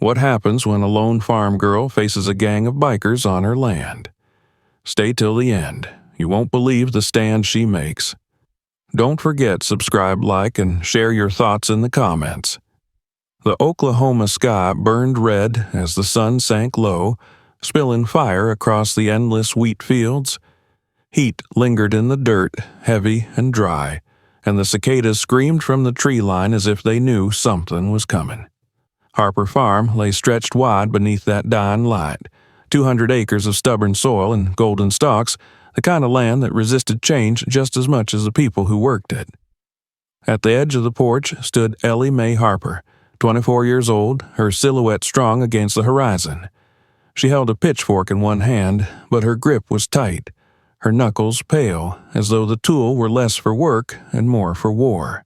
What happens when a lone farm girl faces a gang of bikers on her land? Stay till the end. You won't believe the stand she makes. Don't forget subscribe, like, and share your thoughts in the comments. The Oklahoma sky burned red as the sun sank low, spilling fire across the endless wheat fields. Heat lingered in the dirt, heavy and dry, and the cicadas screamed from the tree line as if they knew something was coming. Harper Farm lay stretched wide beneath that dying light, 200 acres of stubborn soil and golden stalks, the kind of land that resisted change just as much as the people who worked it. At the edge of the porch stood Ellie Mae Harper, 24 years old, her silhouette strong against the horizon. She held a pitchfork in one hand, but her grip was tight, her knuckles pale, as though the tool were less for work and more for war.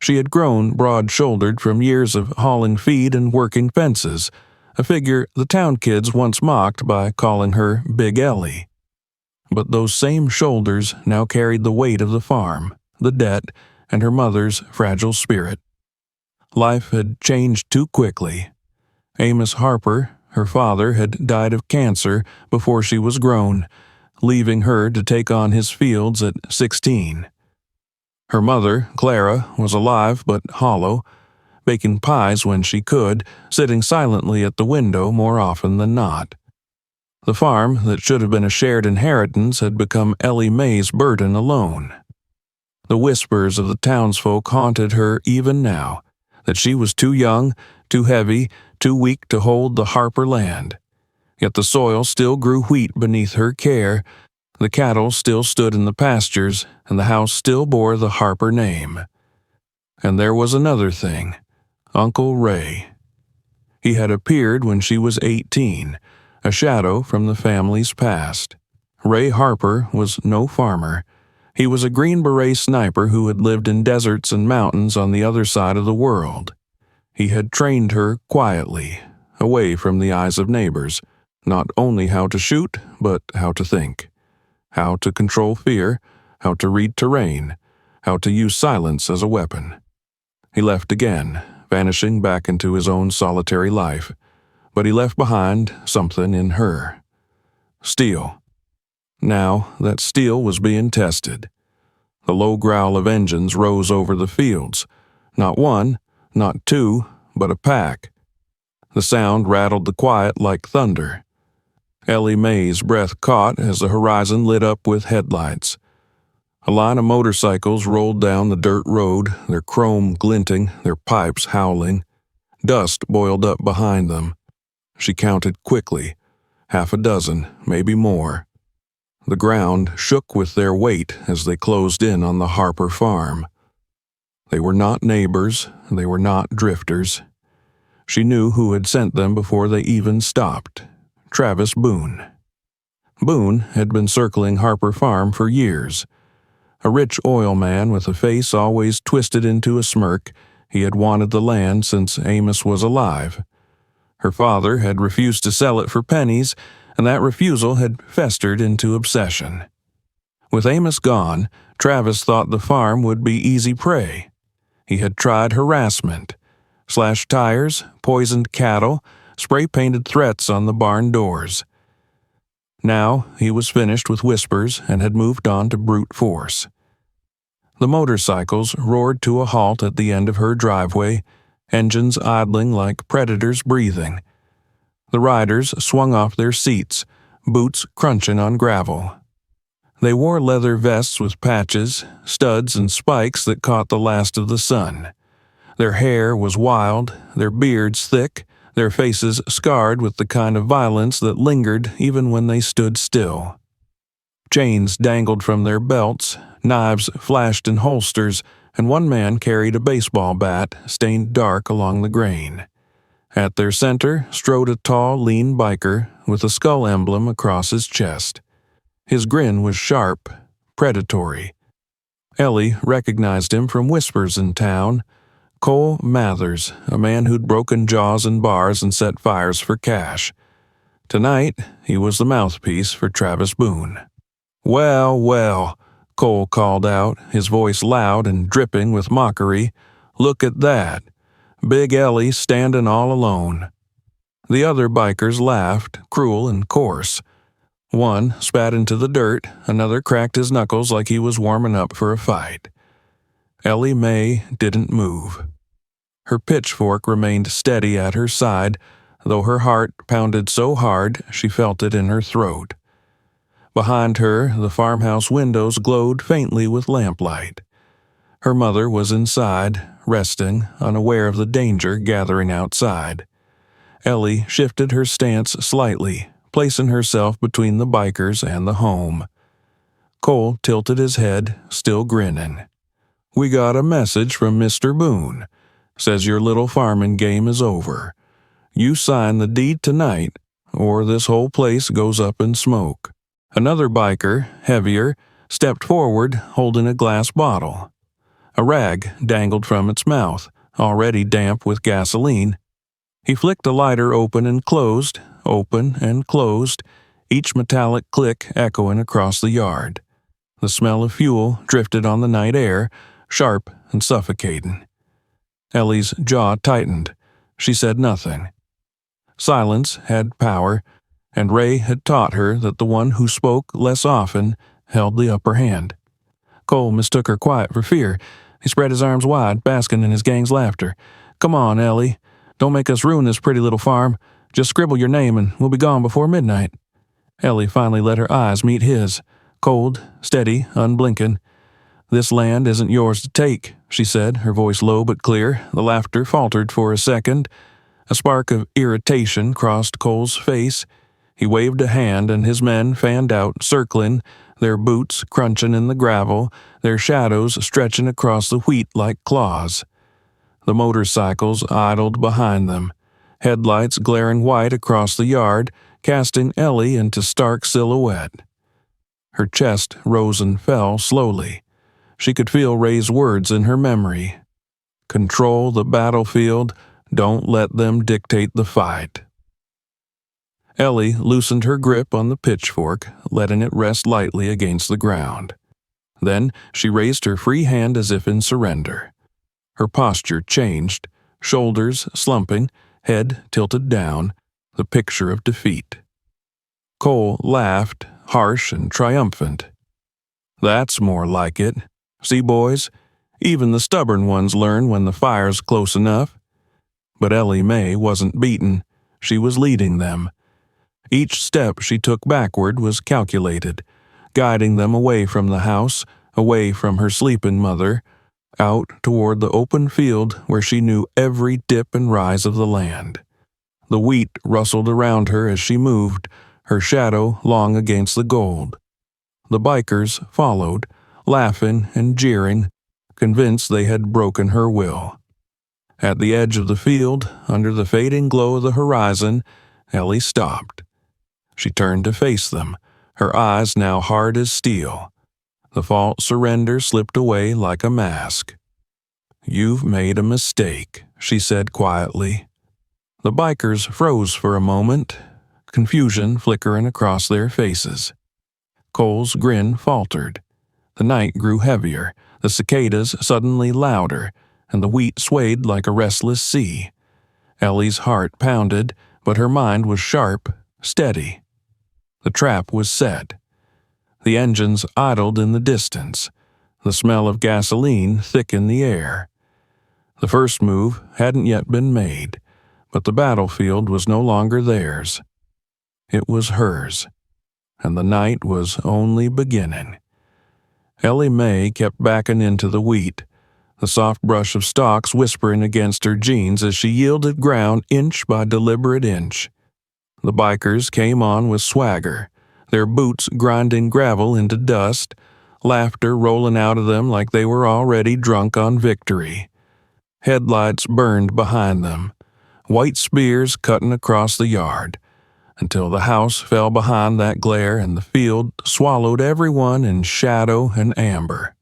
She had grown broad-shouldered from years of hauling feed and working fences, a figure the town kids once mocked by calling her Big Ellie. But those same shoulders now carried the weight of the farm, the debt, and her mother's fragile spirit. Life had changed too quickly. Amos Harper, her father, had died of cancer before she was grown, leaving her to take on his fields at 16. Her mother, Clara, was alive but hollow, baking pies when she could, sitting silently at the window more often than not. The farm that should have been a shared inheritance had become Ellie Mae's burden alone. The whispers of the townsfolk haunted her even now, that she was too young, too heavy, too weak to hold the Harper land. Yet the soil still grew wheat beneath her care, the cattle still stood in the pastures, and the house still bore the Harper name. And there was another thing, Uncle Ray. He had appeared when she was 18, a shadow from the family's past. Ray Harper was no farmer. He was a Green Beret sniper who had lived in deserts and mountains on the other side of the world. He had trained her quietly, away from the eyes of neighbors, not only how to shoot, but how to think, how to control fear, how to read terrain, how to use silence as a weapon. He left again, vanishing back into his own solitary life, but he left behind something in her. Steel. Now that steel was being tested. The low growl of engines rose over the fields. Not one, not two, but a pack. The sound rattled the quiet like thunder. Ellie Mae's breath caught as the horizon lit up with headlights. A line of motorcycles rolled down the dirt road, their chrome glinting, their pipes howling. Dust boiled up behind them. She counted quickly, half a dozen, maybe more. The ground shook with their weight as they closed in on the Harper farm. They were not neighbors, they were not drifters. She knew who had sent them before they even stopped. Travis Boone. Boone had been circling Harper Farm for years. A rich oil man with a face always twisted into a smirk, he had wanted the land since Amos was alive. Her father had refused to sell it for pennies, and that refusal had festered into obsession. With Amos gone, Travis thought the farm would be easy prey. He had tried harassment, slashed tires, poisoned cattle, spray-painted threats on the barn doors. Now he was finished with whispers and had moved on to brute force. The motorcycles roared to a halt at the end of her driveway, engines idling like predators breathing. The riders swung off their seats, boots crunching on gravel. They wore leather vests with patches, studs, and spikes that caught the last of the sun. Their hair was wild, their beards thick, their faces scarred with the kind of violence that lingered even when they stood still. Chains dangled from their belts, knives flashed in holsters, and one man carried a baseball bat stained dark along the grain. At their center strode a tall, lean biker with a skull emblem across his chest. His grin was sharp, predatory. Ellie recognized him from whispers in town. Cole Mathers, a man who'd broken jaws in bars and set fires for cash. Tonight, he was the mouthpiece for Travis Boone. "Well, well," Cole called out, his voice loud and dripping with mockery. "Look at that. Big Ellie standing all alone." The other bikers laughed, cruel and coarse. One spat into the dirt, another cracked his knuckles like he was warming up for a fight. Ellie Mae didn't move. Her pitchfork remained steady at her side, though her heart pounded so hard she felt it in her throat. Behind her, the farmhouse windows glowed faintly with lamplight. Her mother was inside, resting, unaware of the danger gathering outside. Ellie shifted her stance slightly, placing herself between the bikers and the home. Cole tilted his head, still grinning. "We got a message from Mr. Boone. Says your little farming game is over. You sign the deed tonight, or this whole place goes up in smoke." Another biker, heavier, stepped forward, holding a glass bottle. A rag dangled from its mouth, already damp with gasoline. He flicked the lighter open and closed, each metallic click echoing across the yard. The smell of fuel drifted on the night air, sharp and suffocating. Ellie's jaw tightened. She said nothing. Silence had power, and Ray had taught her that the one who spoke less often held the upper hand. Cole mistook her quiet for fear. He spread his arms wide, basking in his gang's laughter. "Come on, Ellie. Don't make us ruin this pretty little farm. Just scribble your name and we'll be gone before midnight." Ellie finally let her eyes meet his, cold, steady, unblinking. "This land isn't yours to take," she said, her voice low but clear. The laughter faltered for a second. A spark of irritation crossed Cole's face. He waved a hand and his men fanned out, circling, their boots crunching in the gravel, their shadows stretching across the wheat like claws. The motorcycles idled behind them, headlights glaring white across the yard, casting Ellie into stark silhouette. Her chest rose and fell slowly. She could feel Ray's words in her memory. "Control the battlefield, don't let them dictate the fight." Ellie loosened her grip on the pitchfork, letting it rest lightly against the ground. Then she raised her free hand as if in surrender. Her posture changed, shoulders slumping, head tilted down, the picture of defeat. Cole laughed, harsh and triumphant. "That's more like it. See, boys, even the stubborn ones learn when the fire's close enough." But Ellie Mae wasn't beaten. She was leading them. Each step she took backward was calculated, guiding them away from the house, away from her sleeping mother, out toward the open field where she knew every dip and rise of the land. The wheat rustled around her as she moved, her shadow long against the gold. The bikers followed, laughing and jeering, convinced they had broken her will. At the edge of the field, under the fading glow of the horizon, Ellie stopped. She turned to face them, her eyes now hard as steel. The false surrender slipped away like a mask. "You've made a mistake," she said quietly. The bikers froze for a moment, confusion flickering across their faces. Cole's grin faltered. The night grew heavier, the cicadas suddenly louder, and the wheat swayed like a restless sea. Ellie's heart pounded, but her mind was sharp, steady. The trap was set. The engines idled in the distance. The smell of gasoline thickened the air. The first move hadn't yet been made, but the battlefield was no longer theirs. It was hers, and the night was only beginning. Ellie Mae kept backing into the wheat, the soft brush of stalks whispering against her jeans as she yielded ground inch by deliberate inch. The bikers came on with swagger, their boots grinding gravel into dust, laughter rolling out of them like they were already drunk on victory. Headlights burned behind them, white spears cutting across the yard, until the house fell behind that glare and the field swallowed everyone in shadow and amber.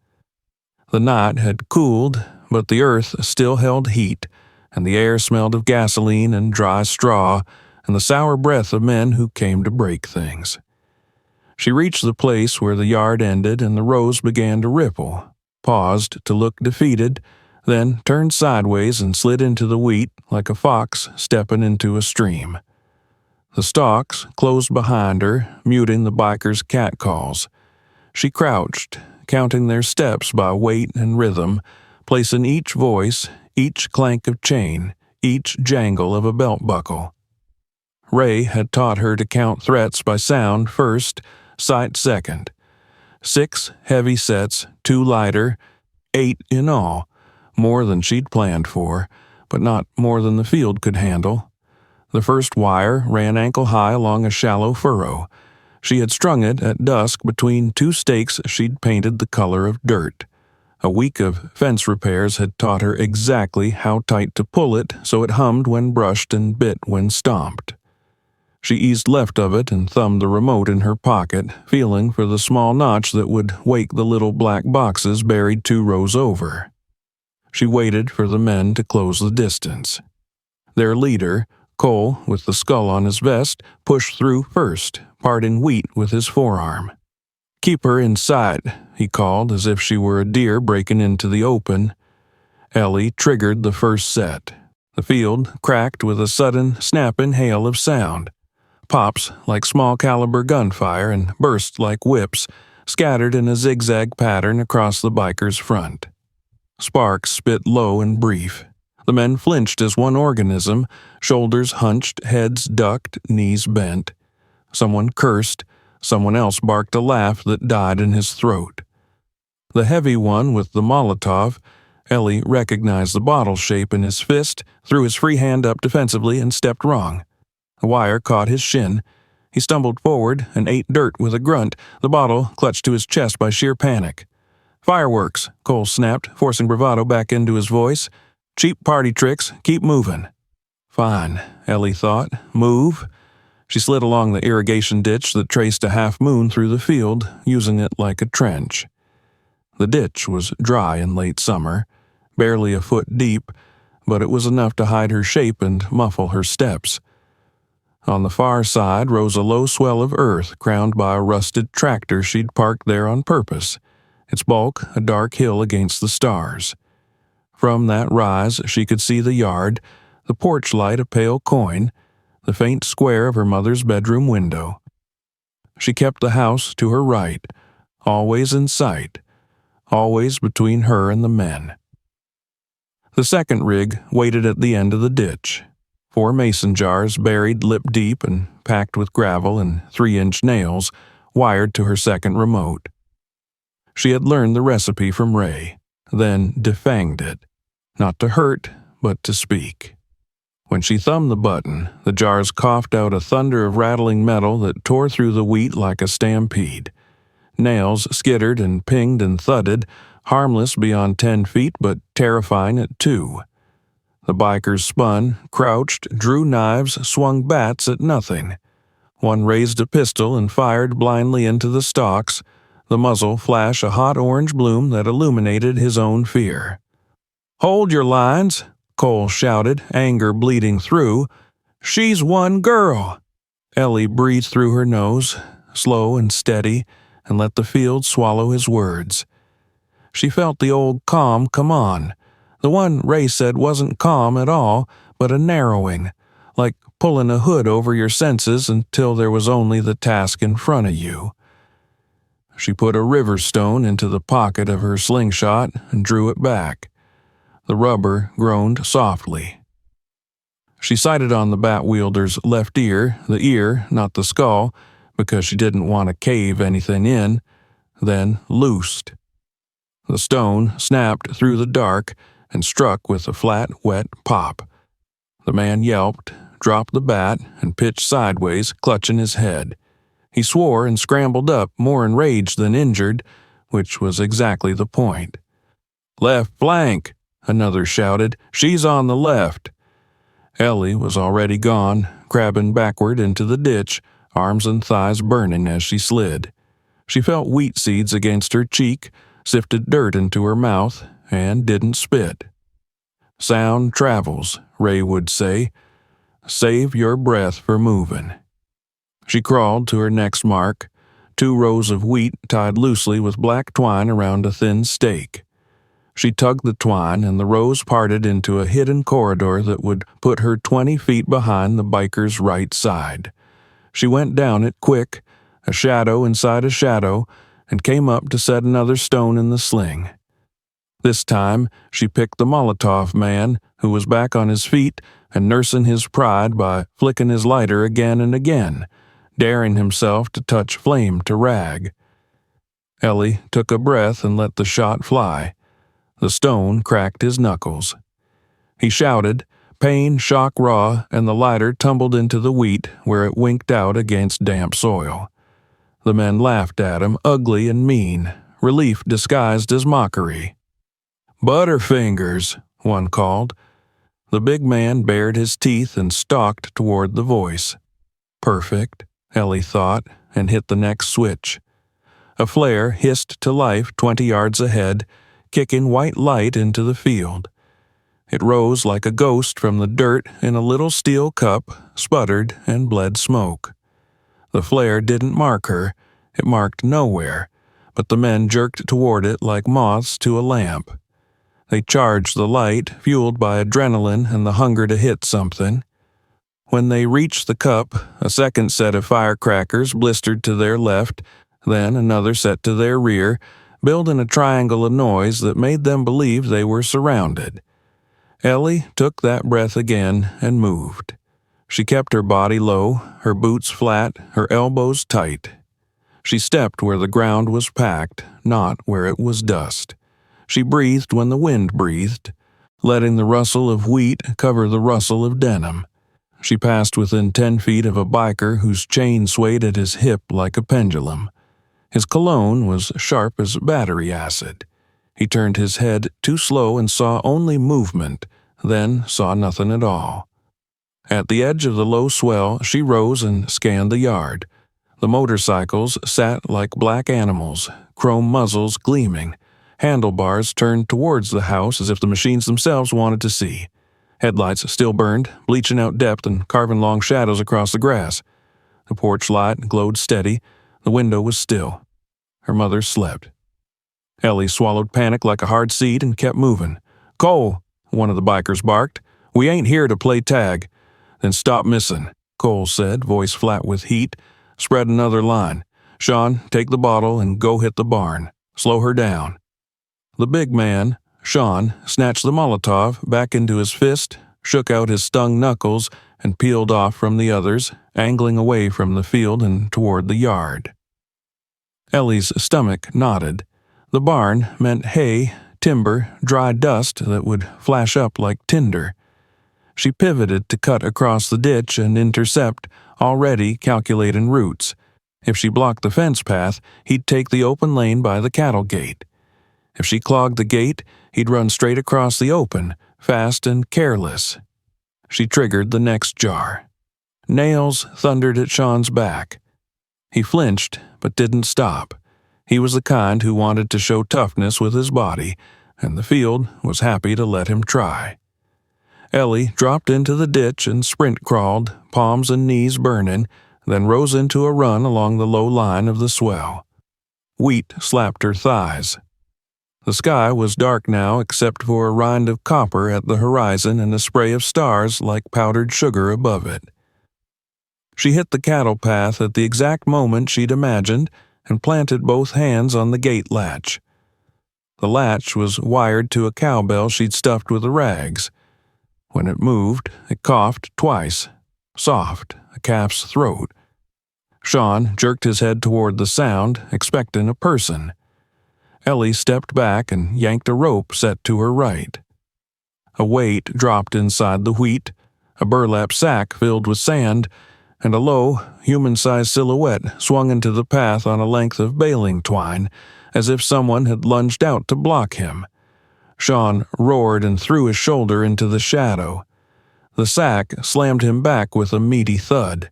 The night had cooled, but the earth still held heat, and the air smelled of gasoline and dry straw, and the sour breath of men who came to break things. She reached the place where the yard ended and the rows began to ripple, paused to look defeated, then turned sideways and slid into the wheat like a fox stepping into a stream. The stalks closed behind her, muting the biker's catcalls. She crouched, counting their steps by weight and rhythm, placing each voice, each clank of chain, each jangle of a belt buckle. Ray had taught her to count threats by sound first, sight second. 6 heavy sets, 2 lighter, 8 in all, more than she'd planned for, but not more than the field could handle. The first wire ran ankle-high along a shallow furrow. She had strung it at dusk between 2 stakes she'd painted the color of dirt. A week of fence repairs had taught her exactly how tight to pull it so it hummed when brushed and bit when stomped. She eased left of it and thumbed the remote in her pocket, feeling for the small notch that would wake the little black boxes buried 2 rows over. She waited for the men to close the distance. Their leader, Cole, with the skull on his vest, pushed through first, parting wheat with his forearm. "Keep her in sight," he called, as if she were a deer breaking into the open. Ellie triggered the first set. The field cracked with a sudden, snapping hail of sound. Pops like small-caliber gunfire and bursts like whips, scattered in a zigzag pattern across the biker's front. Sparks spit low and brief. The men flinched as one organism, shoulders hunched, heads ducked, knees bent. Someone cursed, someone else barked a laugh that died in his throat. The heavy one with the Molotov, Ellie recognized the bottle shape in his fist, threw his free hand up defensively and stepped wrong. The wire caught his shin. He stumbled forward and ate dirt with a grunt, the bottle clutched to his chest by sheer panic. "Fireworks," Cole snapped, forcing bravado back into his voice. "Cheap party tricks, keep moving." Fine, Ellie thought. Move. She slid along the irrigation ditch that traced a half-moon through the field, using it like a trench. The ditch was dry in late summer, barely a foot deep, but it was enough to hide her shape and muffle her steps. On the far side rose a low swell of earth crowned by a rusted tractor she'd parked there on purpose, its bulk a dark hill against the stars. From that rise she could see the yard, the porch light a pale coin, the faint square of her mother's bedroom window. She kept the house to her right, always in sight, always between her and the men. The second rig waited at the end of the ditch. 4 mason jars buried lip-deep and packed with gravel and 3-inch nails, wired to her second remote. She had learned the recipe from Ray, then defanged it, not to hurt, but to speak. When she thumbed the button, the jars coughed out a thunder of rattling metal that tore through the wheat like a stampede. Nails skittered and pinged and thudded, harmless beyond 10 feet but terrifying at 2. The bikers spun, crouched, drew knives, swung bats at nothing. One raised a pistol and fired blindly into the stalks, the muzzle flash a hot orange bloom that illuminated his own fear. "Hold your lines," Cole shouted, anger bleeding through. "She's one girl." Ellie breathed through her nose, slow and steady, and let the field swallow his words. She felt the old calm come on, the one Ray said wasn't calm at all, but a narrowing, like pulling a hood over your senses until there was only the task in front of you. She put a river stone into the pocket of her slingshot and drew it back. The rubber groaned softly. She sighted on the bat wielder's left ear, the ear, not the skull, because she didn't want to cave anything in, then loosed. The stone snapped through the dark and struck with a flat, wet pop. The man yelped, dropped the bat, and pitched sideways, clutching his head. He swore and scrambled up, more enraged than injured, which was exactly the point. "Left flank," another shouted. "She's on the left." Ellie was already gone, crabbing backward into the ditch, arms and thighs burning as she slid. She felt wheat seeds against her cheek, sifted dirt into her mouth, and didn't spit. "Sound travels," Ray would say. "Save your breath for moving." She crawled to her next mark, 2 rows of wheat tied loosely with black twine around a thin stake. She tugged the twine, and the rows parted into a hidden corridor that would put her 20 feet behind the biker's right side. She went down it quick, a shadow inside a shadow, and came up to set another stone in the sling. This time, she picked the Molotov man, who was back on his feet and nursing his pride by flicking his lighter again and again, daring himself to touch flame to rag. Ellie took a breath and let the shot fly. The stone cracked his knuckles. He shouted, pain shock raw, and the lighter tumbled into the wheat where it winked out against damp soil. The men laughed at him, ugly and mean, relief disguised as mockery. "Butterfingers," one called. The big man bared his teeth and stalked toward the voice. Perfect, Ellie thought, and hit the next switch. A flare hissed to life 20 yards ahead, kicking white light into the field. It rose like a ghost from the dirt in a little steel cup, sputtered, and bled smoke. The flare didn't mark her, it marked nowhere, but the men jerked toward it like moths to a lamp. They charged the light, fueled by adrenaline and the hunger to hit something. When they reached the cup, a second set of firecrackers blistered to their left, then another set to their rear, building a triangle of noise that made them believe they were surrounded. Ellie took that breath again and moved. She kept her body low, her boots flat, her elbows tight. She stepped where the ground was packed, not where it was dust. She breathed when the wind breathed, letting the rustle of wheat cover the rustle of denim. She passed within 10 feet of a biker whose chain swayed at his hip like a pendulum. His cologne was sharp as battery acid. He turned his head too slow and saw only movement, then saw nothing at all. At the edge of the low swell, she rose and scanned the yard. The motorcycles sat like black animals, chrome muzzles gleaming, handlebars turned towards the house as if the machines themselves wanted to see. Headlights still burned, bleaching out depth and carving long shadows across the grass. The porch light glowed steady. The window was still. Her mother slept. Ellie swallowed panic like a hard seed and kept moving. "Cole," one of the bikers barked. "We ain't here to play tag." "Then stop missing," Cole said, voice flat with heat. "Spread another line. Sean, take the bottle and go hit the barn. Slow her down." The big man, Sean, snatched the Molotov back into his fist, shook out his stung knuckles, and peeled off from the others, angling away from the field and toward the yard. Ellie's stomach knotted. The barn meant hay, timber, dry dust that would flash up like tinder. She pivoted to cut across the ditch and intercept, already calculating routes. If she blocked the fence path, he'd take the open lane by the cattle gate. If she clogged the gate, he'd run straight across the open, fast and careless. She triggered the next jar. Nails thundered at Sean's back. He flinched, but didn't stop. He was the kind who wanted to show toughness with his body, and the field was happy to let him try. Ellie dropped into the ditch and sprint crawled, palms and knees burning, then rose into a run along the low line of the swell. Wheat slapped her thighs. The sky was dark now except for a rind of copper at the horizon and a spray of stars like powdered sugar above it. She hit the cattle path at the exact moment she'd imagined and planted both hands on the gate latch. The latch was wired to a cowbell she'd stuffed with the rags. When it moved, it coughed twice, soft, a calf's throat. Sean jerked his head toward the sound, expecting a person. Ellie stepped back and yanked a rope set to her right. A weight dropped inside the wheat, a burlap sack filled with sand, and a low, human-sized silhouette swung into the path on a length of baling twine, as if someone had lunged out to block him. Sean roared and threw his shoulder into the shadow. The sack slammed him back with a meaty thud.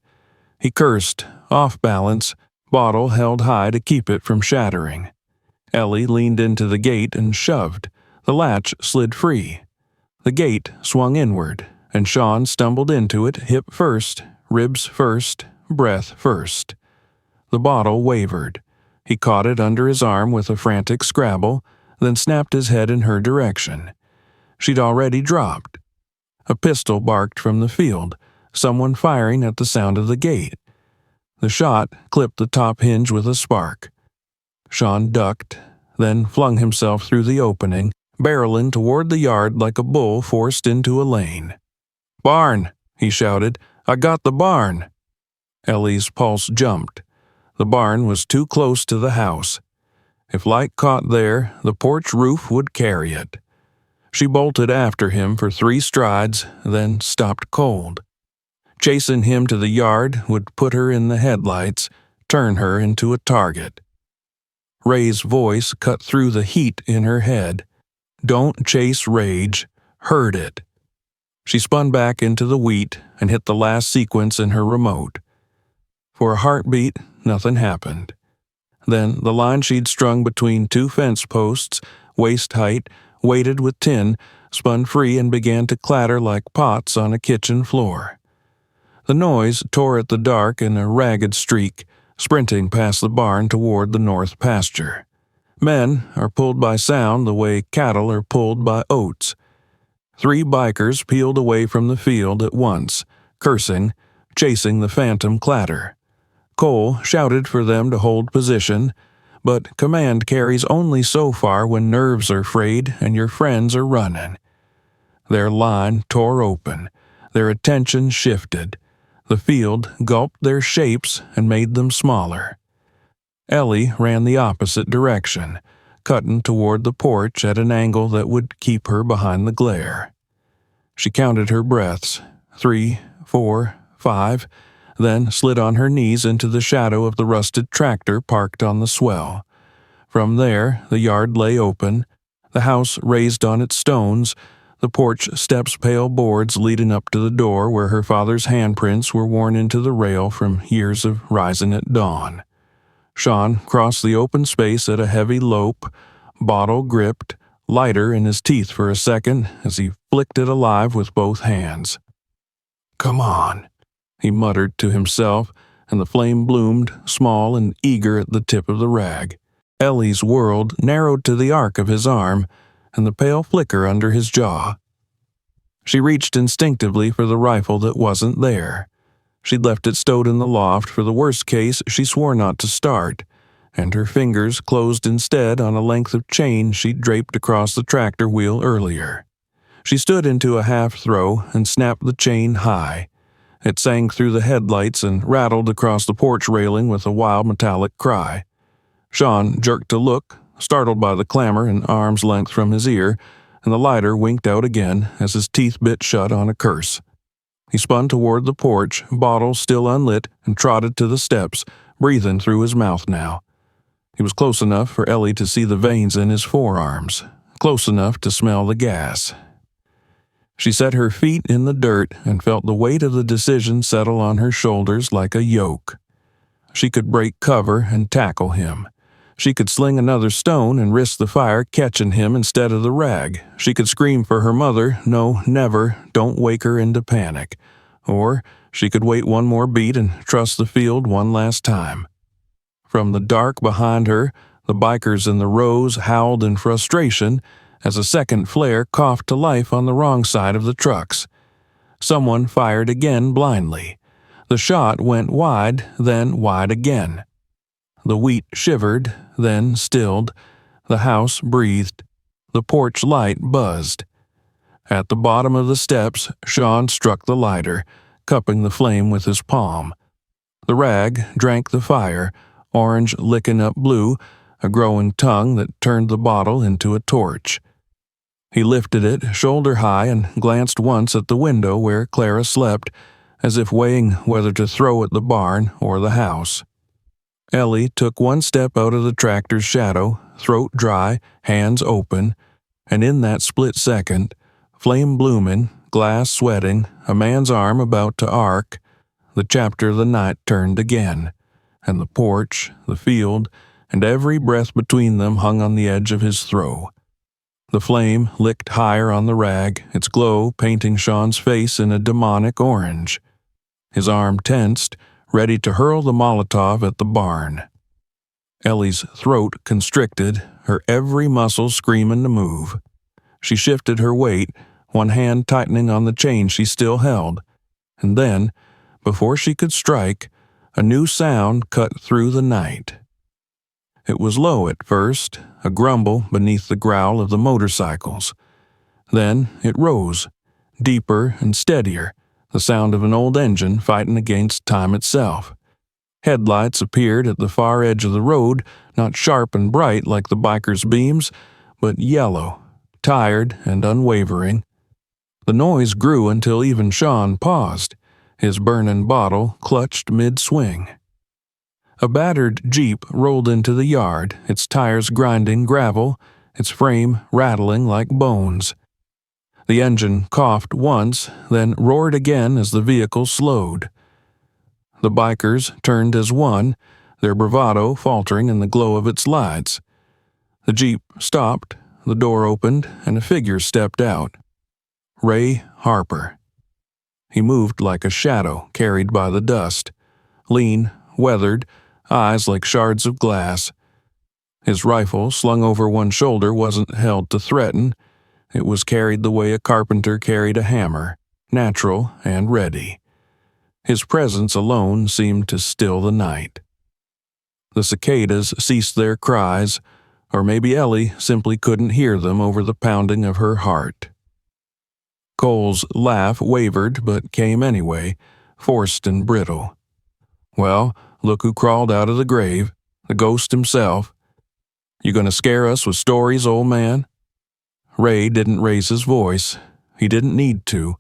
He cursed, off balance, bottle held high to keep it from shattering. Ellie leaned into the gate and shoved. The latch slid free. The gate swung inward, and Sean stumbled into it hip first, ribs first, breath first. The bottle wavered. He caught it under his arm with a frantic scrabble, then snapped his head in her direction. She'd already dropped. A pistol barked from the field, someone firing at the sound of the gate. The shot clipped the top hinge with a spark. Sean ducked, then flung himself through the opening, barreling toward the yard like a bull forced into a lane. "Barn!" he shouted. "I got the barn!" Ellie's pulse jumped. The barn was too close to the house. If light caught there, the porch roof would carry it. She bolted after him for 3 strides, then stopped cold. Chasing him to the yard would put her in the headlights, turn her into a target. Ray's voice cut through the heat in her head. Don't chase rage, herd it. She spun back into the wheat and hit the last sequence in her remote. For a heartbeat, nothing happened. Then the line she'd strung between 2 fence posts, waist height, weighted with tin, spun free and began to clatter like pots on a kitchen floor. The noise tore at the dark in a ragged streak, sprinting past the barn toward the north pasture. Men are pulled by sound the way cattle are pulled by oats. 3 bikers peeled away from the field at once, cursing, chasing the phantom clatter. Cole shouted for them to hold position, but command carries only so far when nerves are frayed and your friends are running. Their line tore open. Their attention shifted. The field gulped their shapes and made them smaller. Ellie ran the opposite direction, cutting toward the porch at an angle that would keep her behind the glare. She counted her breaths, 3, 4, 5, then slid on her knees into the shadow of the rusted tractor parked on the swell. From there, the yard lay open, the house raised on its stones, the porch steps pale boards leading up to the door where her father's handprints were worn into the rail from years of rising at dawn. Sean crossed the open space at a heavy lope, bottle gripped, lighter in his teeth for a second as he flicked it alive with both hands. "Come on," he muttered to himself, and the flame bloomed, small and eager at the tip of the rag. Ellie's world narrowed to the arc of his arm and the pale flicker under his jaw. She reached instinctively for the rifle that wasn't there. She'd left it stowed in the loft for the worst case she swore not to start, and her fingers closed instead on a length of chain she'd draped across the tractor wheel earlier. She stood into a half throw and snapped the chain high. It sang through the headlights and rattled across the porch railing with a wild metallic cry. Sean jerked to look, startled by the clamor an arm's length from his ear, and the lighter winked out again as his teeth bit shut on a curse. He spun toward the porch, bottle still unlit, and trotted to the steps, breathing through his mouth now. He was close enough for Ellie to see the veins in his forearms, close enough to smell the gas. She set her feet in the dirt and felt the weight of the decision settle on her shoulders like a yoke. She could break cover and tackle him. She could sling another stone and risk the fire catching him instead of the rag. She could scream for her mother, "No, never, don't wake her into panic." Or she could wait one more beat and trust the field one last time. From the dark behind her, the bikers in the rows howled in frustration as a second flare coughed to life on the wrong side of the trucks. Someone fired again blindly. The shot went wide, then wide again. The wheat shivered, then stilled. The house breathed. The porch light buzzed. At the bottom of the steps, Sean struck the lighter, cupping the flame with his palm. The rag drank the fire, orange licking up blue, a growing tongue that turned the bottle into a torch. He lifted it shoulder high and glanced once at the window where Clara slept, as if weighing whether to throw at the barn or the house. Ellie took one step out of the tractor's shadow, throat dry, hands open, and in that split second, flame blooming, glass sweating, a man's arm about to arc, the chapter of the night turned again, and the porch, the field, and every breath between them hung on the edge of his throw. The flame licked higher on the rag, its glow painting Sean's face in a demonic orange. His arm tensed, ready to hurl the Molotov at the barn. Ellie's throat constricted, her every muscle screaming to move. She shifted her weight, one hand tightening on the chain she still held, and then, before she could strike, A new sound cut through the night. It was low at first, a grumble beneath the growl of the motorcycles. Then it rose, deeper and steadier, the sound of an old engine fighting against time itself. Headlights appeared at the far edge of the road, not sharp and bright like the biker's beams, but yellow, tired and unwavering. The noise grew until even Sean paused, his burning bottle clutched mid-swing. A battered Jeep rolled into the yard, its tires grinding gravel, its frame rattling like bones. The engine coughed once, then roared again as the vehicle slowed. The bikers turned as one, their bravado faltering in the glow of its lights. The Jeep stopped, the door opened, and a figure stepped out. Ray Harper. He moved like a shadow carried by the dust, lean, weathered, eyes like shards of glass. His rifle, slung over one shoulder, wasn't held to threaten. It was carried the way a carpenter carried a hammer, natural and ready. His presence alone seemed to still the night. The cicadas ceased their cries, or maybe Ellie simply couldn't hear them over the pounding of her heart. Cole's laugh wavered but came anyway, forced and brittle. "Well, look who crawled out of the grave, the ghost himself. You gonna scare us with stories, old man?" Ray didn't raise his voice. He didn't need to.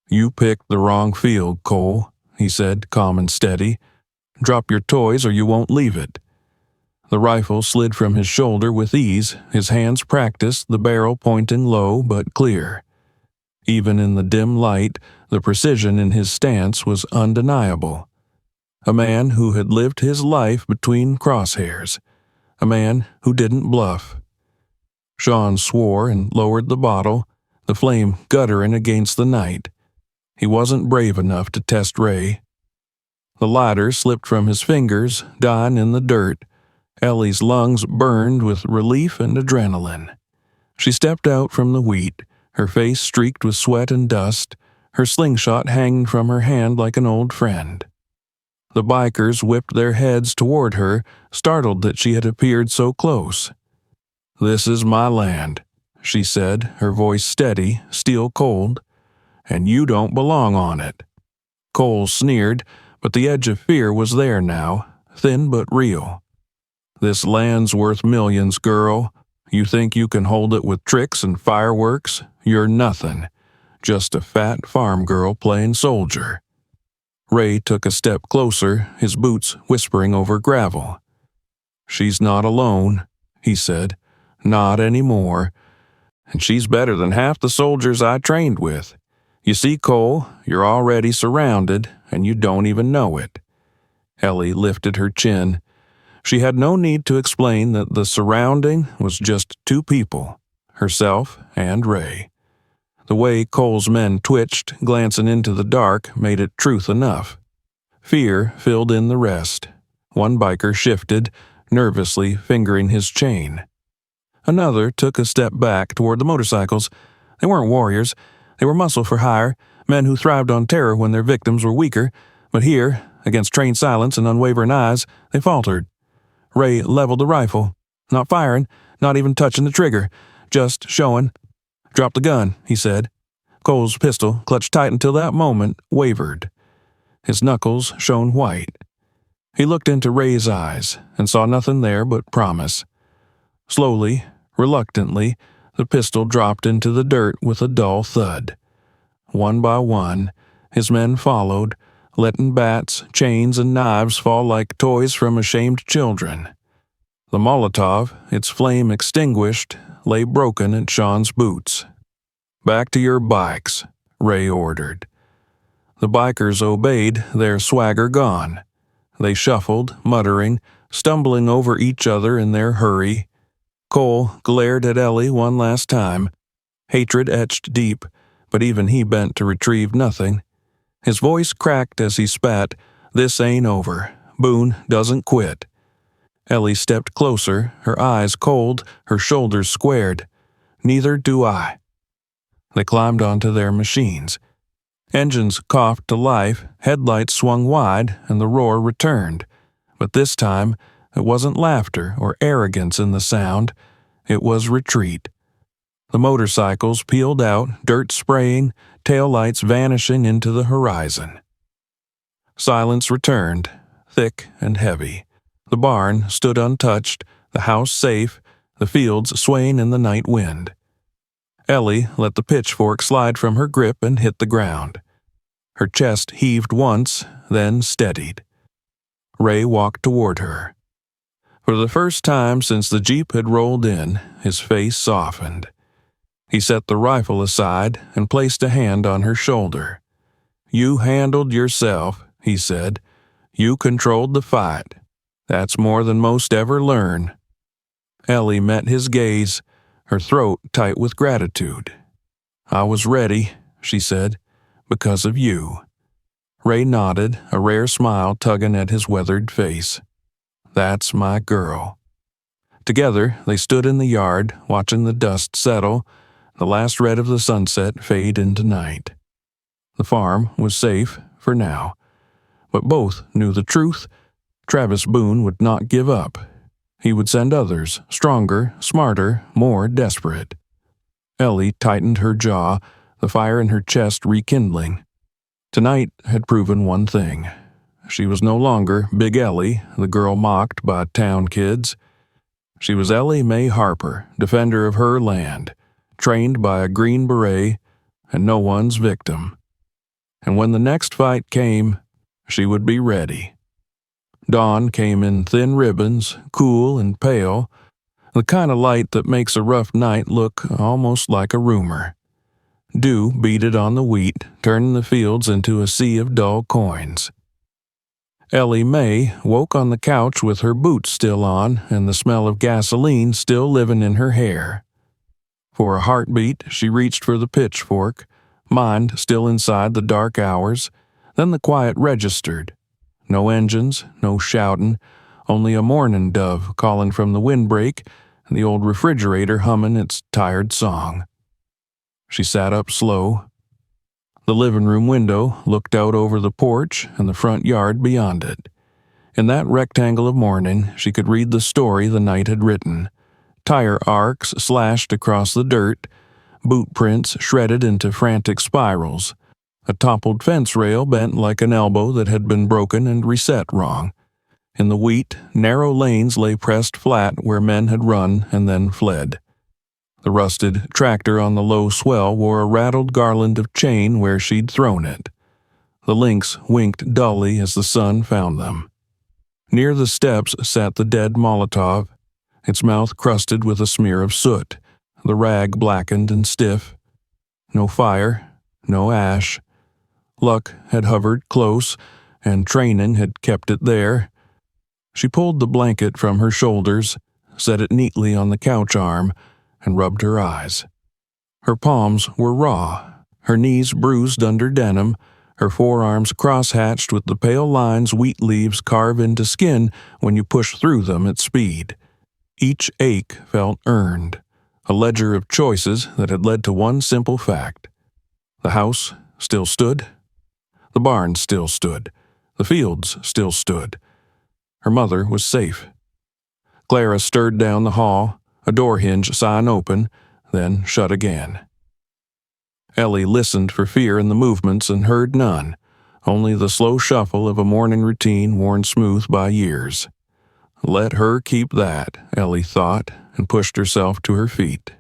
"You picked the wrong field, Cole," he said, calm and steady. "Drop your toys or you won't leave it." The rifle slid from his shoulder with ease, his hands practiced, the barrel pointing low but clear. Even in the dim light, the precision in his stance was undeniable. A man who had lived his life between crosshairs. A man who didn't bluff. Sean swore and lowered the bottle, the flame guttering against the night. He wasn't brave enough to test Ray. The lighter slipped from his fingers, dying in the dirt. Ellie's lungs burned with relief and adrenaline. She stepped out from the wheat, her face streaked with sweat and dust, her slingshot hanging from her hand like an old friend. The bikers whipped their heads toward her, startled that she had appeared so close. "This is my land," she said, her voice steady, steel cold. "And you don't belong on it." Cole sneered, but the edge of fear was there now, thin but real. "This land's worth millions, girl. You think you can hold it with tricks and fireworks? You're nothing. Just a fat farm girl playing soldier." Ray took a step closer, his boots whispering over gravel. "She's not alone," he said. "Not anymore. And she's better than half the soldiers I trained with. You see, Cole, you're already surrounded, and you don't even know it." Ellie lifted her chin. She had no need to explain that the surrounding was just two people, herself and Ray. The way Cole's men twitched, glancing into the dark, made it truth enough. Fear filled in the rest. One biker shifted, nervously fingering his chain. Another took a step back toward the motorcycles. They weren't warriors. They were muscle for hire, men who thrived on terror when their victims were weaker. But here, against trained silence and unwavering eyes, they faltered. Ray leveled the rifle, not firing, not even touching the trigger, just showing. "Drop the gun," he said. Cole's pistol, clutched tight until that moment, wavered. His knuckles shone white. He looked into Ray's eyes and saw nothing there but promise. Slowly, reluctantly, the pistol dropped into the dirt with a dull thud. One by one, his men followed, letting bats, chains, and knives fall like toys from ashamed children. The Molotov, its flame extinguished, lay broken at Sean's boots. "Back to your bikes," Ray ordered. The bikers obeyed, their swagger gone. They shuffled, muttering, stumbling over each other in their hurry. Cole glared at Ellie one last time. Hatred etched deep, but even he bent to retrieve nothing. His voice cracked as he spat. "This ain't over. Boone doesn't quit." Ellie stepped closer, her eyes cold, her shoulders squared. "Neither do I." They climbed onto their machines. Engines coughed to life, headlights swung wide, and the roar returned. But this time, it wasn't laughter or arrogance in the sound. It was retreat. The motorcycles peeled out, dirt spraying, taillights vanishing into the horizon. Silence returned, thick and heavy. The barn stood untouched, the house safe, the fields swaying in the night wind. Ellie let the pitchfork slide from her grip and hit the ground. Her chest heaved once, then steadied. Ray walked toward her. For the first time since the Jeep had rolled in, his face softened. He set the rifle aside and placed a hand on her shoulder. "You handled yourself," he said. "You controlled the fight. That's more than most ever learn." Ellie met his gaze, her throat tight with gratitude. "I was ready," she said, "because of you." Ray nodded, a rare smile tugging at his weathered face. "That's my girl." Together, they stood in the yard, watching the dust settle, the last red of the sunset fade into night. The farm was safe for now, but both knew the truth. Travis Boone would not give up. He would send others, stronger, smarter, more desperate. Ellie tightened her jaw, the fire in her chest rekindling. Tonight had proven one thing. She was no longer Big Ellie, the girl mocked by town kids. She was Ellie Mae Harper, defender of her land, trained by a Green Beret, and no one's victim. And when the next fight came, she would be ready. Dawn came in thin ribbons, cool and pale, the kind of light that makes a rough night look almost like a rumor. Dew beaded on the wheat, turning the fields into a sea of dull coins. Ellie Mae woke on the couch with her boots still on and the smell of gasoline still living in her hair. For a heartbeat, she reached for the pitchfork, mind still inside the dark hours. Then the quiet registered. No engines, no shouting, only a mourning dove calling from the windbreak and the old refrigerator humming its tired song. She sat up slow. The living room window looked out over the porch and the front yard beyond it. In that rectangle of morning, she could read the story the night had written. Tire arcs slashed across the dirt, boot prints shredded into frantic spirals, a toppled fence rail bent like an elbow that had been broken and reset wrong. In the wheat, narrow lanes lay pressed flat where men had run and then fled. The rusted tractor on the low swell wore a rattled garland of chain where she'd thrown it. The links winked dully as the sun found them. Near the steps sat the dead Molotov, its mouth crusted with a smear of soot, the rag blackened and stiff. No fire, no ash. Luck had hovered close, and training had kept it there. She pulled the blanket from her shoulders, set it neatly on the couch arm, and rubbed her eyes. Her palms were raw, her knees bruised under denim, her forearms cross-hatched with the pale lines wheat leaves carve into skin when you push through them at speed. Each ache felt earned, a ledger of choices that had led to one simple fact. The house still stood. The barn still stood. The fields still stood. Her mother was safe. Clara stirred down the hall, a door hinge sign open, then shut again. Ellie listened for fear in the movements and heard none, only the slow shuffle of a morning routine worn smooth by years. Let her keep that, Ellie thought, and pushed herself to her feet.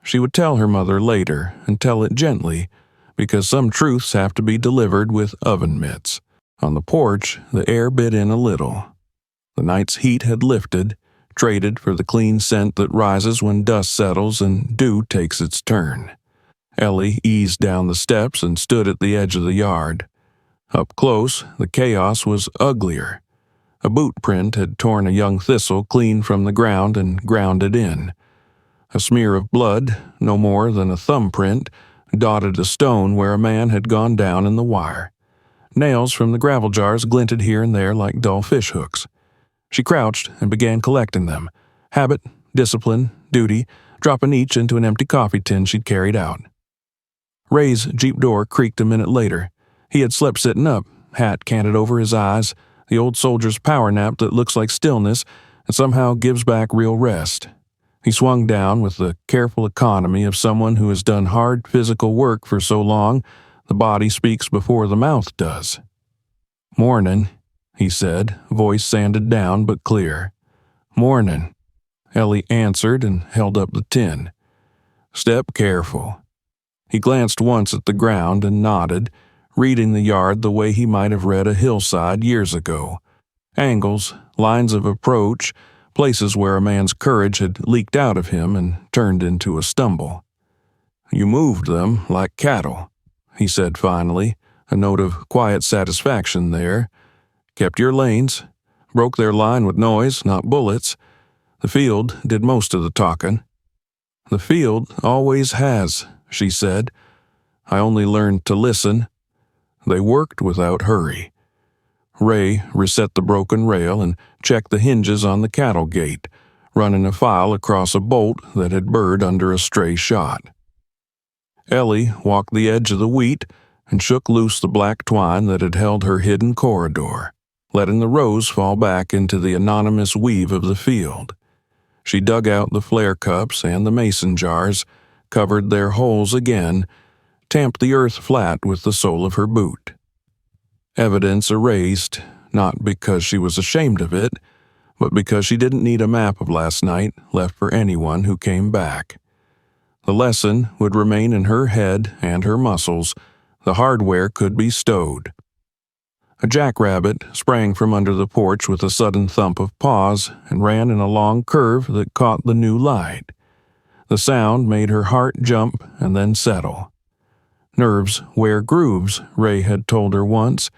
She would tell her mother later, and tell it gently, because some truths have to be delivered with oven mitts. On the porch, the air bit in a little. The night's heat had lifted, traded for the clean scent that rises when dust settles and dew takes its turn. Ellie eased down the steps and stood at the edge of the yard. Up close, the chaos was uglier. A boot print had torn a young thistle clean from the ground and ground it in. A smear of blood, no more than a thumbprint, dotted a stone where a man had gone down in the wire. Nails from the gravel jars glinted here and there like dull fish hooks. She crouched and began collecting them. Habit, discipline, duty, dropping each into an empty coffee tin she'd carried out. Ray's Jeep door creaked a minute later. He had slept sitting up, hat canted over his eyes, the old soldier's power nap that looks like stillness and somehow gives back real rest. He swung down with the careful economy of someone who has done hard physical work for so long the body speaks before the mouth does. "Mornin'," he said, voice sanded down but clear. "Mornin'," Ellie answered and held up the tin. "Step careful." He glanced once at the ground and nodded, reading the yard the way he might have read a hillside years ago. Angles, lines of approach, places where a man's courage had leaked out of him and turned into a stumble. "You moved them like cattle," he said finally, a note of quiet satisfaction there. "Kept your lanes, broke their line with noise, not bullets. The field did most of the talking." "The field always has," she said. "I only learned to listen." They worked without hurry. Ray reset the broken rail and checked the hinges on the cattle gate, running a file across a bolt that had burred under a stray shot. Ellie walked the edge of the wheat and shook loose the black twine that had held her hidden corridor, letting the rows fall back into the anonymous weave of the field. She dug out the flare cups and the mason jars, covered their holes again, tamped the earth flat with the sole of her boot. Evidence erased, not because she was ashamed of it, but because she didn't need a map of last night left for anyone who came back. The lesson would remain in her head and her muscles. The hardware could be stowed. A jackrabbit sprang from under the porch with a sudden thump of paws and ran in a long curve that caught the new light. The sound made her heart jump and then settle. Nerves wear grooves, Ray had told her once.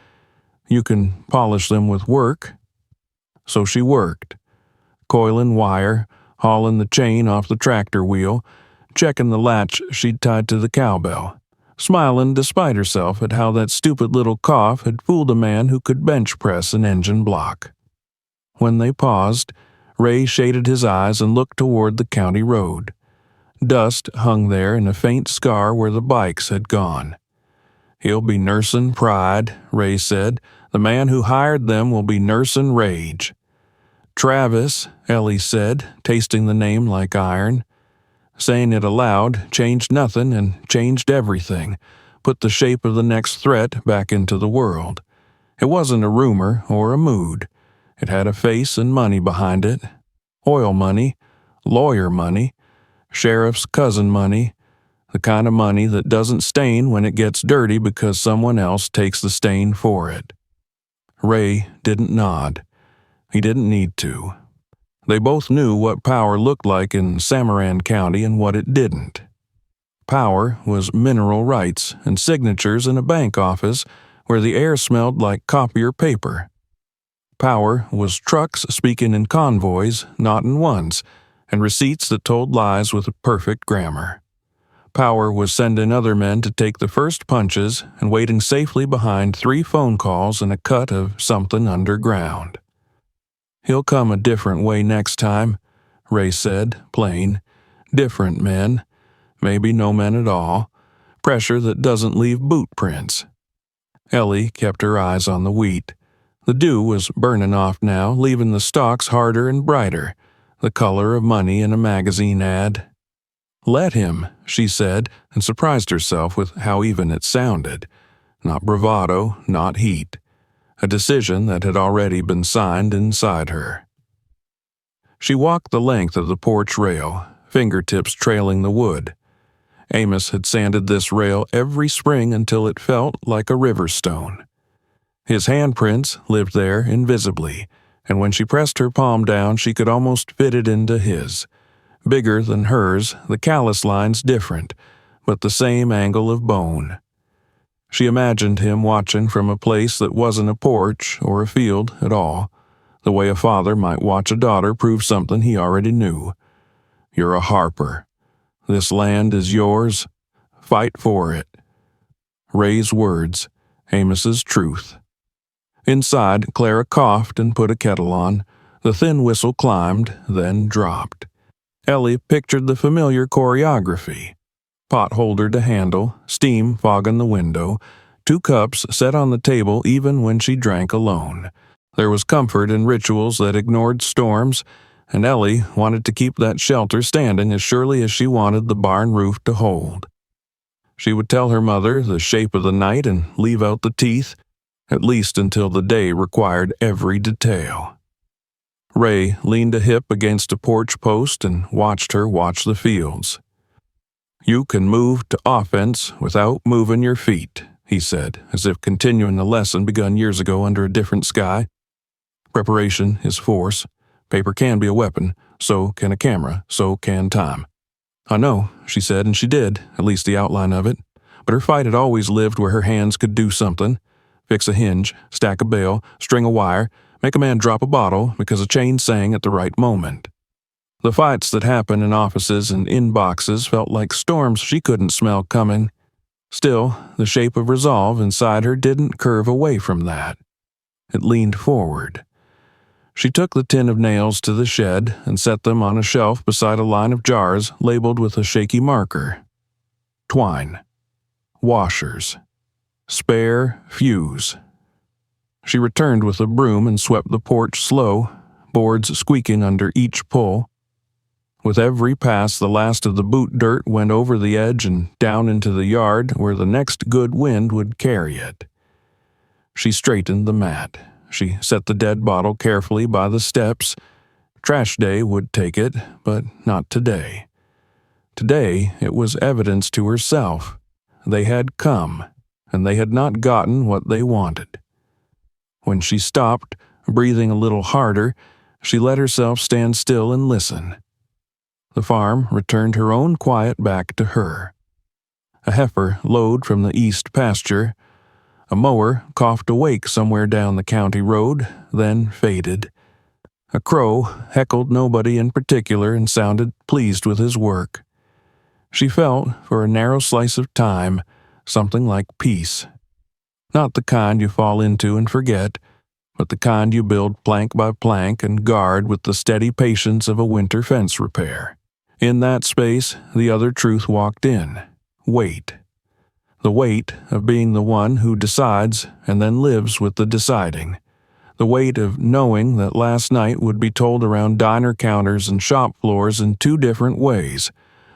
You can polish them with work. So she worked, coiling wire, hauling the chain off the tractor wheel, checking the latch she'd tied to the cowbell, smiling despite herself at how that stupid little cough had fooled a man who could bench press an engine block. When they paused, Ray shaded his eyes and looked toward the county road. Dust hung there in a faint scar where the bikes had gone. "He'll be nursin' pride," Ray said. "The man who hired them will be nursin' rage." "Travis," Ellie said, tasting the name like iron. Saying it aloud changed nothing and changed everything, put the shape of the next threat back into the world. It wasn't a rumor or a mood. It had a face and money behind it. Oil money, lawyer money, sheriff's cousin money, the kind of money that doesn't stain when it gets dirty because someone else takes the stain for it. Ray didn't nod. He didn't need to. They both knew what power looked like in Samaran County and what it didn't. Power was mineral rights and signatures in a bank office where the air smelled like copier paper. Power was trucks speaking in convoys, not in ones, and receipts that told lies with perfect grammar. Power was sending other men to take the first punches and waiting safely behind 3 phone calls and a cut of something underground. "He'll come a different way next time," Ray said, plain. "Different men. Maybe no men at all. Pressure that doesn't leave boot prints." Ellie kept her eyes on the wheat. The dew was burning off now, leaving the stalks harder and brighter, the color of money in a magazine ad. "Let him," she said, and surprised herself with how even it sounded. Not bravado, not heat. A decision that had already been signed inside her. She walked the length of the porch rail, fingertips trailing the wood. Amos had sanded this rail every spring until it felt like a river stone. His handprints lived there invisibly, and when she pressed her palm down she could almost fit it into his. Bigger than hers, the callus lines different, but the same angle of bone. She imagined him watching from a place that wasn't a porch or a field at all, the way a father might watch a daughter prove something he already knew. "You're a Harper. This land is yours. Fight for it." Ray's words, Amos's truth. Inside, Clara coughed and put a kettle on. The thin whistle climbed, then dropped. Ellie pictured the familiar choreography. Pot holder to handle, steam fogging the window, 2 cups set on the table even when she drank alone. There was comfort in rituals that ignored storms, and Ellie wanted to keep that shelter standing as surely as she wanted the barn roof to hold. She would tell her mother the shape of the night and leave out the teeth, at least until the day required every detail. Ray leaned a hip against a porch post and watched her watch the fields. "You can move to offense without moving your feet," he said, as if continuing a lesson begun years ago under a different sky. "Preparation is force. Paper can be a weapon, so can a camera, so can time." "I know," she said, and she did, at least the outline of it. But her fight had always lived where her hands could do something. Fix a hinge, stack a bale, string a wire, make a man drop a bottle because a chain sang at the right moment. The fights that happened in offices and inboxes felt like storms she couldn't smell coming. Still, the shape of resolve inside her didn't curve away from that. It leaned forward. She took the tin of nails to the shed and set them on a shelf beside a line of jars labeled with a shaky marker. Twine. Washers. Spare fuse. She returned with a broom and swept the porch slow, boards squeaking under each pull. With every pass, the last of the boot dirt went over the edge and down into the yard where the next good wind would carry it. She straightened the mat. She set the dead bottle carefully by the steps. Trash day would take it, but not today. Today, it was evidence to herself. They had come, and they had not gotten what they wanted. When she stopped, breathing a little harder, she let herself stand still and listen. The farm returned her own quiet back to her. A heifer lowed from the east pasture. A mower coughed awake somewhere down the county road, then faded. A crow heckled nobody in particular and sounded pleased with his work. She felt, for a narrow slice of time, something like peace. Not the kind you fall into and forget, but the kind you build plank by plank and guard with the steady patience of a winter fence repair. In that space, the other truth walked in. Wait. The weight of being the one who decides and then lives with the deciding. The weight of knowing that last night would be told around diner counters and shop floors in 2 different ways.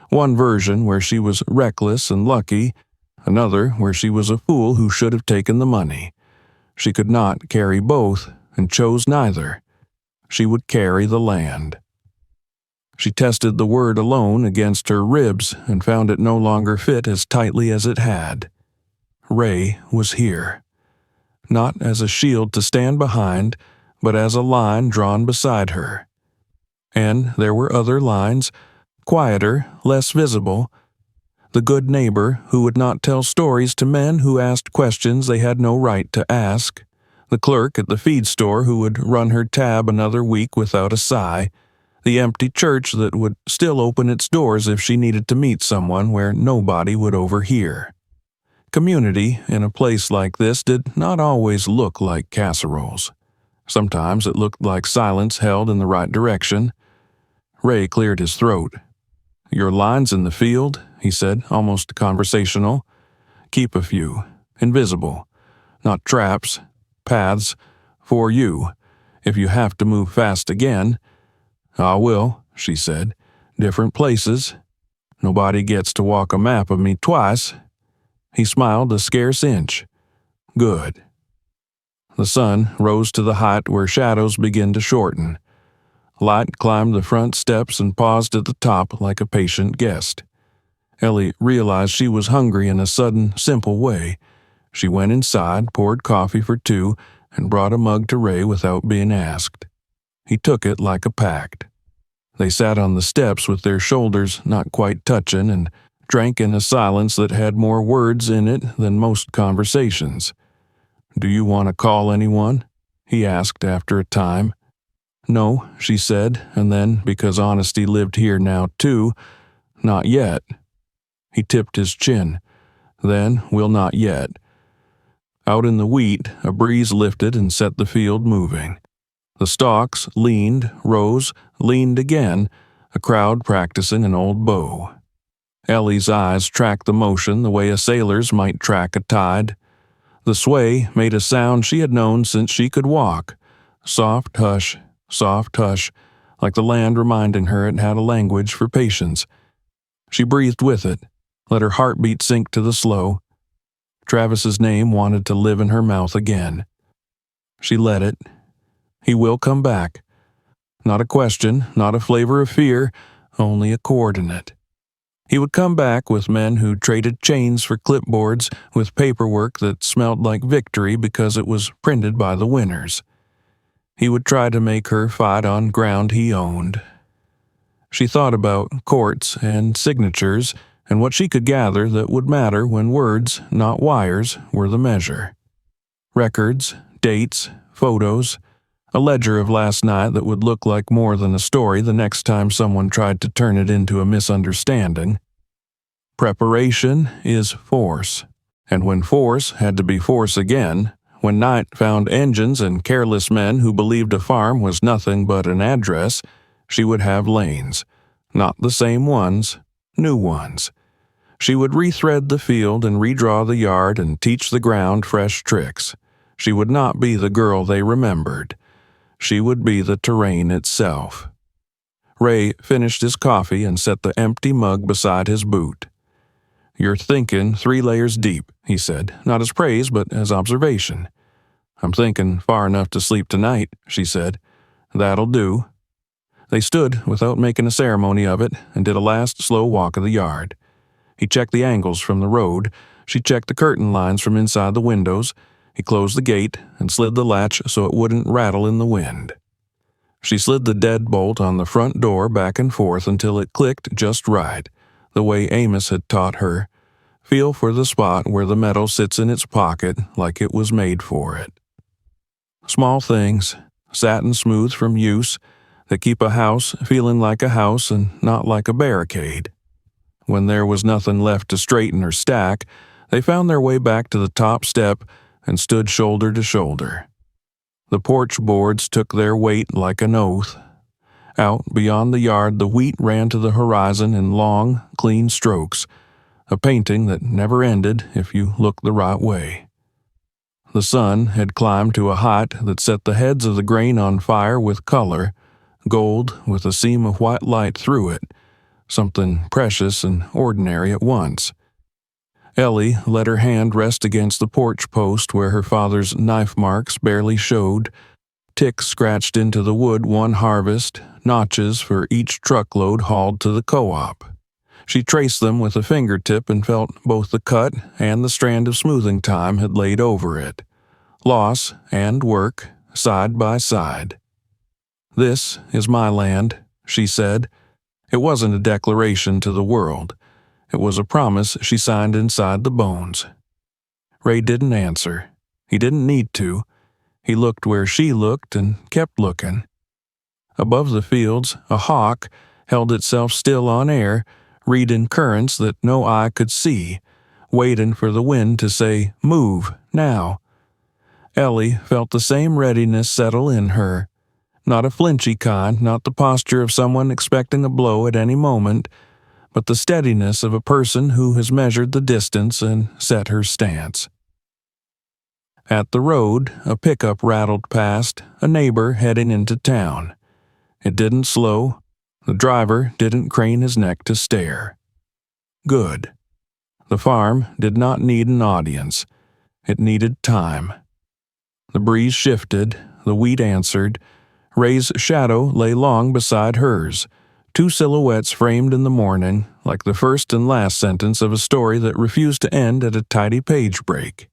One version where she was reckless and lucky, another where she was a fool who should have taken the money. She could not carry both and chose neither. She would carry the land. She tested the word alone against her ribs and found it no longer fit as tightly as it had. Ray was here. Not as a shield to stand behind, but as a line drawn beside her. And there were other lines, quieter, less visible. The good neighbor who would not tell stories to men who asked questions they had no right to ask. The clerk at the feed store who would run her tab another week without a sigh. The empty church that would still open its doors if she needed to meet someone where nobody would overhear. Community in a place like this did not always look like casseroles. Sometimes it looked like silence held in the right direction. Ray cleared his throat. "Your lines in the field," he said, almost conversational. "Keep a few. Invisible. Not traps. Paths. For you. If you have to move fast again." "I will," she said. "Different places. Nobody gets to walk a map of me twice." He smiled a scarce inch. "Good." The sun rose to the height where shadows began to shorten. Light climbed the front steps and paused at the top like a patient guest. Ellie realized she was hungry in a sudden, simple way. She went inside, poured coffee for 2, and brought a mug to Ray without being asked. He took it like a pact. They sat on the steps with their shoulders not quite touching and drank in a silence that had more words in it than most conversations. "Do you want to call anyone?" he asked after a time. "No," she said, and then, because honesty lived here now too, "Not yet." He tipped his chin. "Then we'll not yet." Out in the wheat, a breeze lifted and set the field moving. The stalks leaned, rose, leaned again, a crowd practicing an old bow. Ellie's eyes tracked the motion the way a sailor's might track a tide. The sway made a sound she had known since she could walk. Soft hush, like the land reminding her it had a language for patience. She breathed with it, let her heartbeat sink to the slow. Travis's name wanted to live in her mouth again. She let it. He will come back. Not a question, not a flavor of fear, only a coordinate. He would come back with men who traded chains for clipboards, with paperwork that smelled like victory because it was printed by the winners. He would try to make her fight on ground he owned. She thought about courts and signatures and what she could gather that would matter when words, not wires, were the measure. Records, dates, photos, a ledger of last night that would look like more than a story the next time someone tried to turn it into a misunderstanding. Preparation is force, and when force had to be force again, when night found engines and careless men who believed a farm was nothing but an address, she would have lanes. Not the same ones, new ones. She would rethread the field and redraw the yard and teach the ground fresh tricks. She would not be the girl they remembered. She would be the terrain itself. Ray finished his coffee and set the empty mug beside his boot. "You're thinking 3 layers deep," he said, not as praise but as observation. "I'm thinking far enough to sleep tonight," she said. "That'll do." They stood without making a ceremony of it and did a last slow walk of the yard. He checked the angles from the road. She checked the curtain lines from inside the windows. He closed the gate and slid the latch so it wouldn't rattle in the wind. She slid the deadbolt on the front door back and forth until it clicked just right, the way Amos had taught her. Feel for the spot where the metal sits in its pocket like it was made for it. Small things, satin smooth from use, that keep a house feeling like a house and not like a barricade. When there was nothing left to straighten or stack, they found their way back to the top step and stood shoulder to shoulder. The porch boards took their weight like an oath. Out beyond the yard, the wheat ran to the horizon in long, clean strokes, a painting that never ended if you looked the right way. The sun had climbed to a height that set the heads of the grain on fire with color, gold with a seam of white light through it, something precious and ordinary at once. Ellie let her hand rest against the porch post where her father's knife marks barely showed, ticks scratched into the wood one harvest, notches for each truckload hauled to the co-op. She traced them with a fingertip and felt both the cut and the strand of smoothing time had laid over it. Loss and work, side by side. "This is my land," she said. It wasn't a declaration to the world. It was a promise she signed inside the bones. Ray didn't answer. He didn't need to. He looked where she looked and kept looking. Above the fields, a hawk held itself still on air, reading currents that no eye could see, waiting for the wind to say, "Move, now." Ellie felt the same readiness settle in her. Not a flinchy kind, not the posture of someone expecting a blow at any moment, but the steadiness of a person who has measured the distance and set her stance. At the road, a pickup rattled past, a neighbor heading into town. It didn't slow. The driver didn't crane his neck to stare. Good. The farm did not need an audience. It needed time. The breeze shifted, the wheat answered. Ray's shadow lay long beside hers, 2 silhouettes framed in the morning, like the first and last sentence of a story that refused to end at a tidy page break.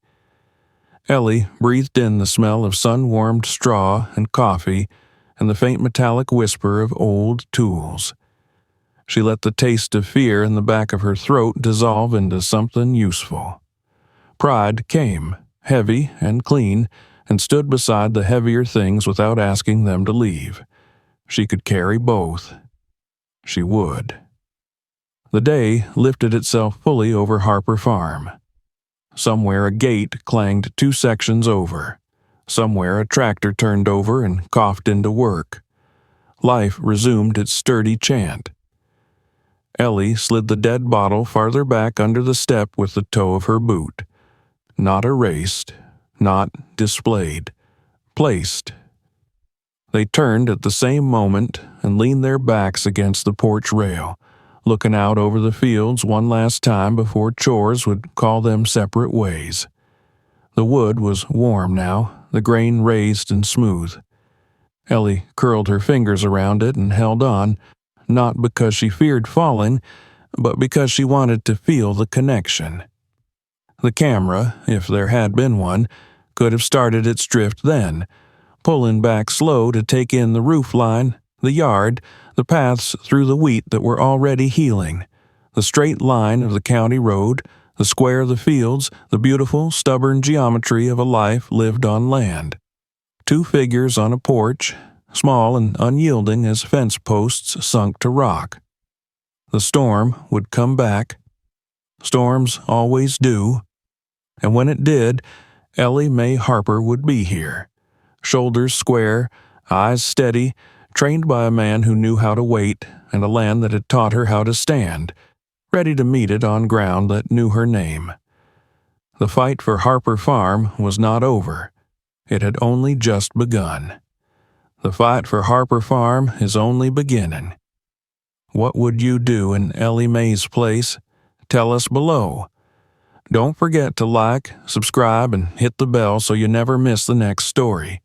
Ellie breathed in the smell of sun-warmed straw and coffee and the faint metallic whisper of old tools. She let the taste of fear in the back of her throat dissolve into something useful. Pride came, heavy and clean, and stood beside the heavier things without asking them to leave. She could carry both. She would. The day lifted itself fully over Harper Farm. Somewhere a gate clanged 2 sections over. Somewhere a tractor turned over and coughed into work. Life resumed its sturdy chant. Ellie slid the dead bottle farther back under the step with the toe of her boot. Not erased, not displayed, placed. They turned at the same moment and leaned their backs against the porch rail, looking out over the fields one last time before chores would call them separate ways. The wood was warm now, the grain raised and smooth. Ellie curled her fingers around it and held on, not because she feared falling, but because she wanted to feel the connection. The camera, if there had been one, could have started its drift then, pulling back slow to take in the roof line, the yard, the paths through the wheat that were already healing, the straight line of the county road, the square of the fields, the beautiful, stubborn geometry of a life lived on land. 2 figures on a porch, small and unyielding as fence posts sunk to rock. The storm would come back. Storms always do. And when it did, Ellie Mae Harper would be here. Shoulders square, eyes steady, trained by a man who knew how to wait and a land that had taught her how to stand, ready to meet it on ground that knew her name. The fight for Harper Farm was not over. It had only just begun. The fight for Harper Farm is only beginning. What would you do in Ellie Mae's place? Tell us below. Don't forget to like, subscribe, and hit the bell so you never miss the next story.